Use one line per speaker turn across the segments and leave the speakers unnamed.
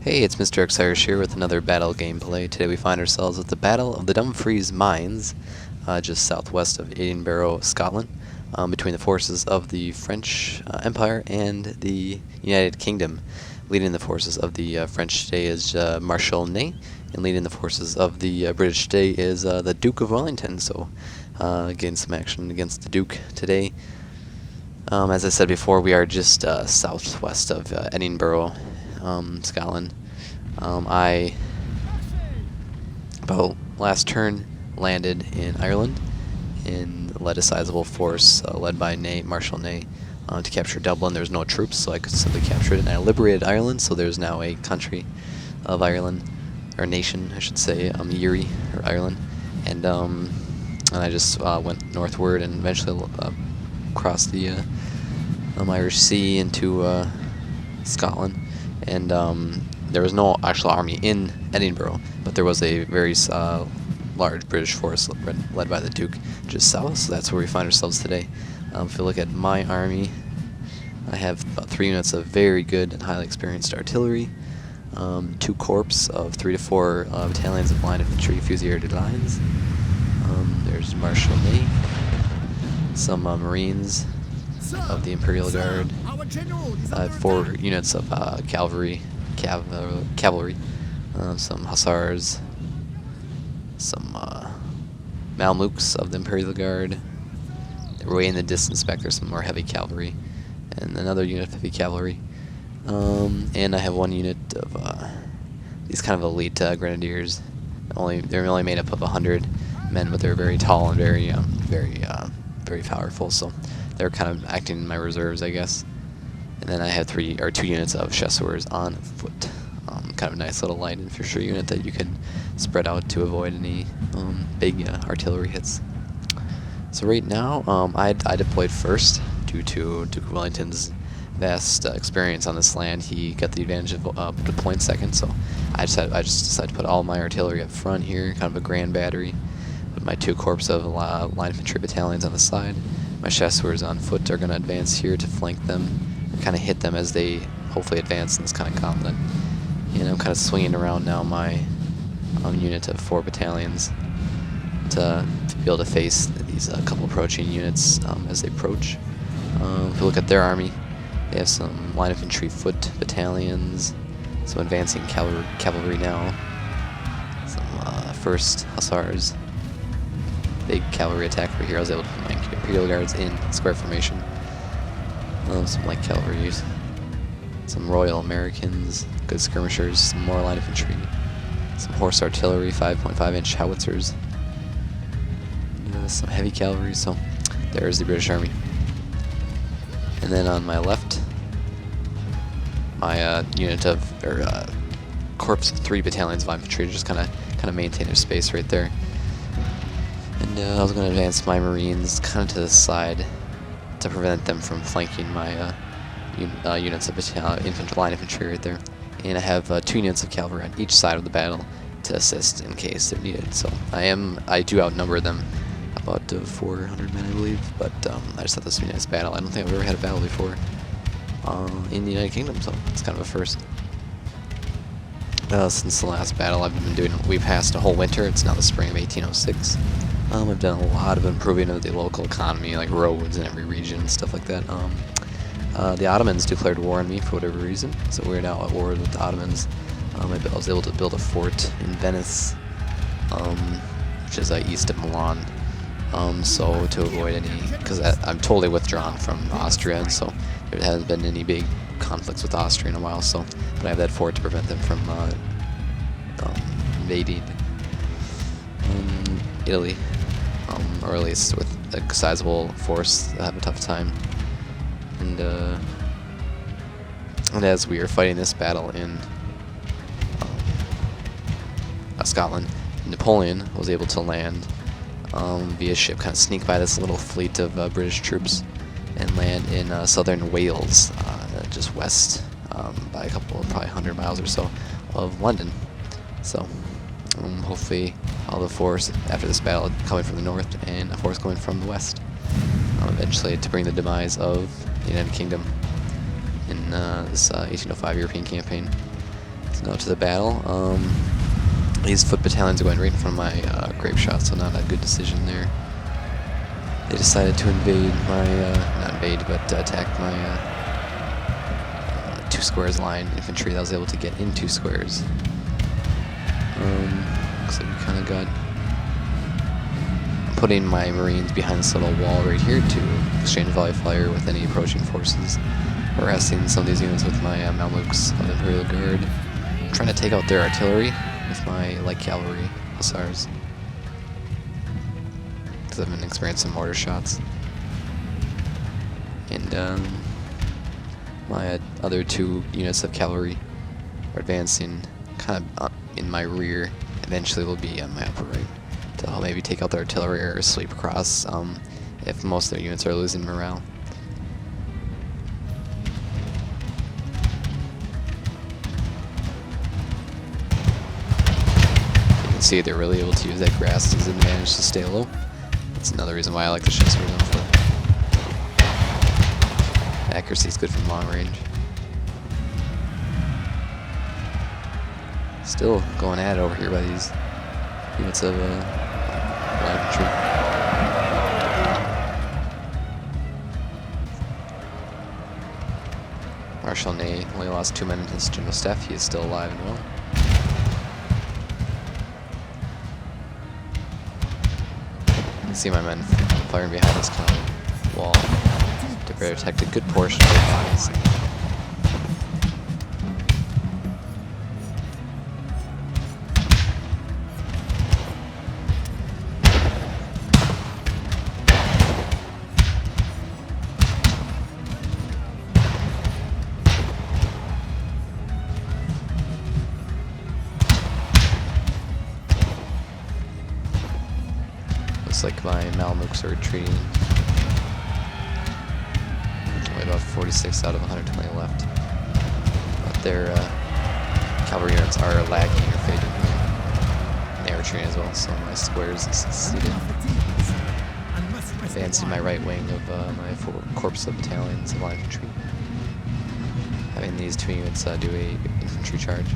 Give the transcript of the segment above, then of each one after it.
Hey, it's Mr. X Irish here with another battle gameplay. Today we find ourselves at the Battle of the Dumfries Mines, just southwest of Edinburgh, Scotland, between the forces of the French Empire and the United Kingdom. Leading the forces of the French today is Marshal Ney, and leading the forces of the British today is the Duke of Wellington. So, getting some action against the Duke today. As I said before, we are just southwest of Edinburgh, Scotland. I, about last turn, landed in Ireland and led a sizable force led by Marshal Ney to capture Dublin. There was no troops, so I could simply capture it, and I liberated Ireland, so there's now a country of Ireland, or nation, I should say, Erie, or Ireland, and I just went northward and eventually crossed the Irish Sea into Scotland, and there was no actual army in Edinburgh, but there was a very large British force led by the Duke just south, so that's where we find ourselves today. If you look at my army, I have about 3 units of very good and highly experienced artillery, 2 corps of 3 to 4 battalions of line infantry fusilier lines. There's Marshal Ney, some Marines of the Imperial Guard. I have 4 units of cavalry, some hussars, some Mamelukes of the Imperial Guard. Way in the distance back there's some more heavy cavalry, and another unit of heavy cavalry. And I have 1 unit of these kind of elite grenadiers. They're only made up of 100 men, but they're very tall and very powerful. So they're kind of acting in my reserves, I guess. And then I have 2 units of chasseurs on foot. Kind of a nice little light infantry unit that you can spread out to avoid any big artillery hits. So right now, I deployed first due to Duke of Wellington's vast experience on this land. He got the advantage of deploying second, so I just decided to put all my artillery up front here, kind of a grand battery, with my 2 corps of line infantry battalions on the side. My chasseurs on foot are going to advance here to flank them, kind of hit them as they hopefully advance in this kind of conflict. And I'm kind of swinging around now my unit of 4 battalions to be able to face these couple approaching units as they approach. If you look at their army, they have some line infantry foot battalions, some advancing cavalry now, some 1st hussars, big cavalry attack over here. I was able to put my Imperial Guards in square formation. Some light cavalry, some Royal Americans, good skirmishers, some more line infantry, some horse artillery, 5.5-inch howitzers, some heavy cavalry. So there's the British Army. And then on my left, my unit of corps of 3 battalions of infantry to just kind of maintain their space right there. And I was going to advance my Marines kind of to the side to prevent them from flanking my units of line infantry right there. And I have 2 units of cavalry on each side of the battle to assist in case they're needed. So I do outnumber them about 400 men, I believe, but I just thought this would be a nice battle. I don't think I've ever had a battle before in the United Kingdom, so it's kind of a first. Since the last battle we passed a whole winter. It's now the spring of 1806. I've done a lot of improving of the local economy, like roads in every region and stuff like that. The Ottomans declared war on me for whatever reason, so we're now at war with the Ottomans. I was able to build a fort in Venice, which is east of Milan. So to avoid because I'm totally withdrawn from Austria, and so there hasn't been any big conflicts with Austria in a while. But I have that fort to prevent them from invading Italy, or at least with a sizable force that have a tough time. And as we are fighting this battle in Scotland, Napoleon was able to land via ship, kind of sneak by this little fleet of British troops and land in southern Wales, just west by a couple, probably 100 miles or so of London. So hopefully all the force after this battle coming from the north and a force going from the west, eventually to bring the demise of the United Kingdom in this 1805 European campaign. So now to the battle. These foot battalions are going right in front of my grape shot, so not a good decision there. They decided to invade my, not invade, but attack my 2 squares line infantry that was able to get in 2 squares. Looks like we kind of got putting my Marines behind this little wall right here to exchange volley fire with any approaching forces. Harassing some of these units with my Mamelukes of the Imperial Guard. I'm trying to take out their artillery with my light cavalry hussars. Because I've been experiencing mortar shots. And my other 2 units of cavalry are advancing kind of in my rear. Eventually will be on my upper right to help maybe take out the artillery or sweep across if most of their units are losing morale. You can see they're really able to use that grass as an advantage to stay low. That's another reason why I like the Chasseurs on foot. Accuracy is good from long range. Still going at it over here by these units of light infantry. Marshal Ney only lost 2 men in his general staff. He is still alive and well. You can see my men firing behind this kind of wall to protect a good portion of their bodies. Looks like my Mamelukes are retreating. Only about 46 out of 120 left. But their cavalry units are lagging or fading. And they are retreating as well, so my squares succeeded. Advancing my right wing of my 4 corps of battalions of light infantry. Having these 2 units do a infantry charge.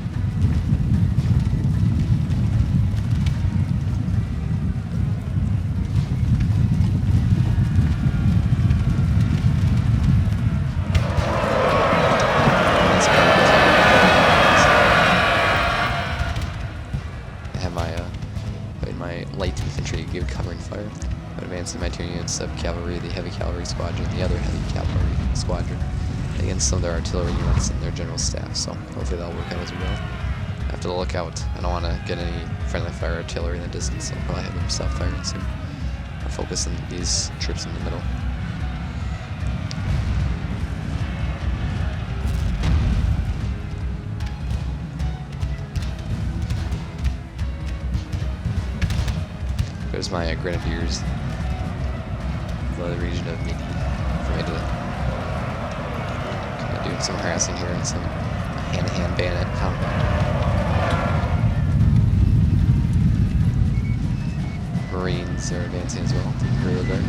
My light infantry give covering fire. I'm advancing my 2 units of cavalry, the heavy cavalry squadron, the other heavy cavalry squadron, against some of their artillery units and their general staff, so hopefully that'll work out as well. I have to look out. I don't want to get any friendly fire artillery in the distance, so I'll probably have them self-firing soon. I'll focus on these troops in the middle. There's my grenadiers for the region of me for me to kind of do some harassing here and some hand-to-hand bayonet combat. Marines are advancing as well, the Imperial Guard.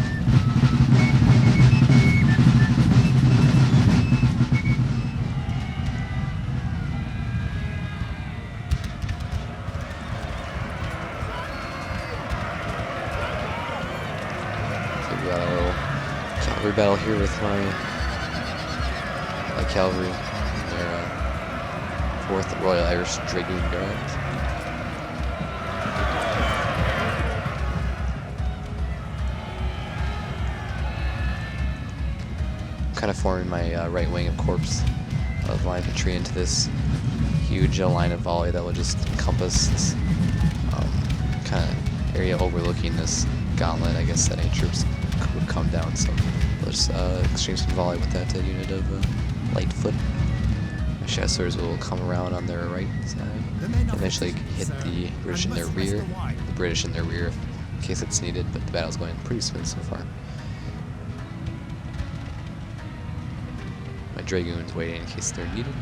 We got a little cavalry battle here with my cavalry and their 4th Royal Irish Dragoon Guards. I'm kind of forming my right wing of corps of line infantry into this huge line of volley that will just encompass this kind of area overlooking this gauntlet, I guess, that any troops would come down, so we'll just exchange some volley with that unit of light foot. My chasseurs will come around on their right side, eventually hit the British in their rear, in case it's needed, but the battle's going pretty smooth so far. My dragoons waiting in case they're needed.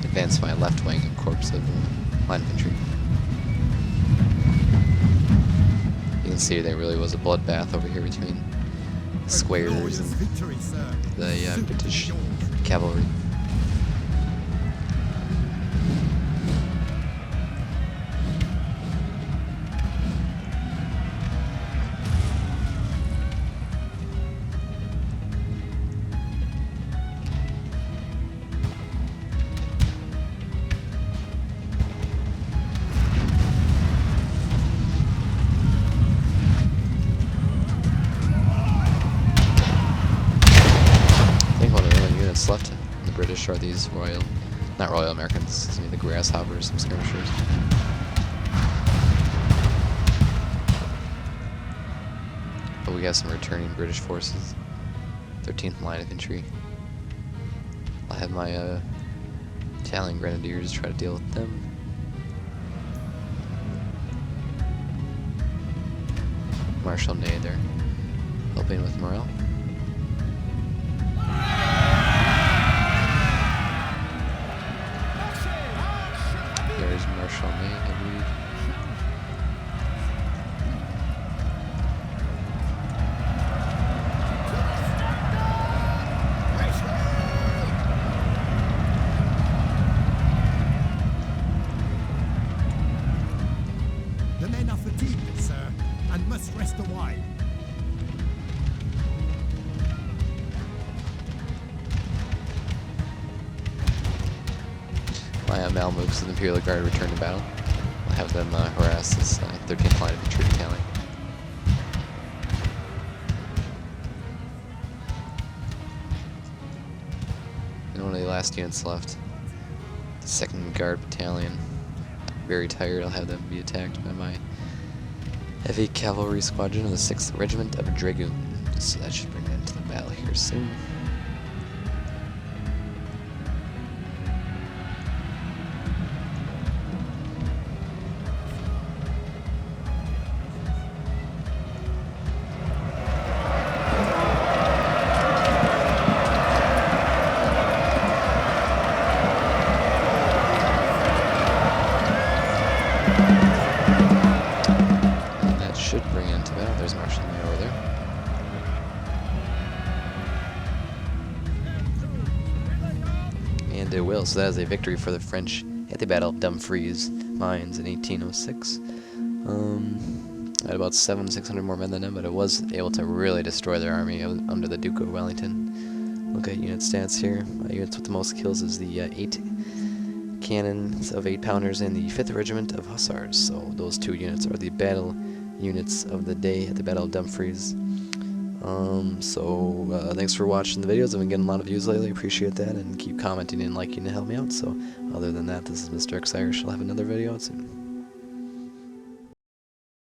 Advance my left wing of corps of line infantry. see, there really was a bloodbath over here between the squares and the British cavalry. Left in the British are these not Royal Americans, excuse me, the grasshoppers, some skirmishers. But we got some returning British forces. 13th Line Infantry. I'll have my Italian Grenadiers try to deal with them. Marshal Ney there, helping with morale. There's Marshal Ney, I believe.
The men are fatigued, sir, and must rest a while.
My Mamelukes of the Imperial Guard return to battle. I'll have them harass this 13th Line Infantry battalion. And one of the last units left, the 2nd Guard Battalion. Very tired, I'll have them be attacked by my heavy cavalry squadron of the 6th Regiment of Dragoons. So that should bring an end to the battle here soon. Should bring it into battle. There's Marshal Ney over there. And it will. So that is a victory for the French at the Battle of Dumfries mines in 1806. I had about 600 more men than them, but it was able to really destroy their army under the Duke of Wellington. Look at unit stats here. Units with the most kills is the 8 cannons of 8-pounders and the 5th Regiment of Hussars. So those two units are the battle units of the day at the Battle of Dumfries. Thanks for watching the videos. I've been getting a lot of views lately. Appreciate that, and keep commenting and liking to help me out. So other than that, this is Mr. X Irish. I'll have another video out soon.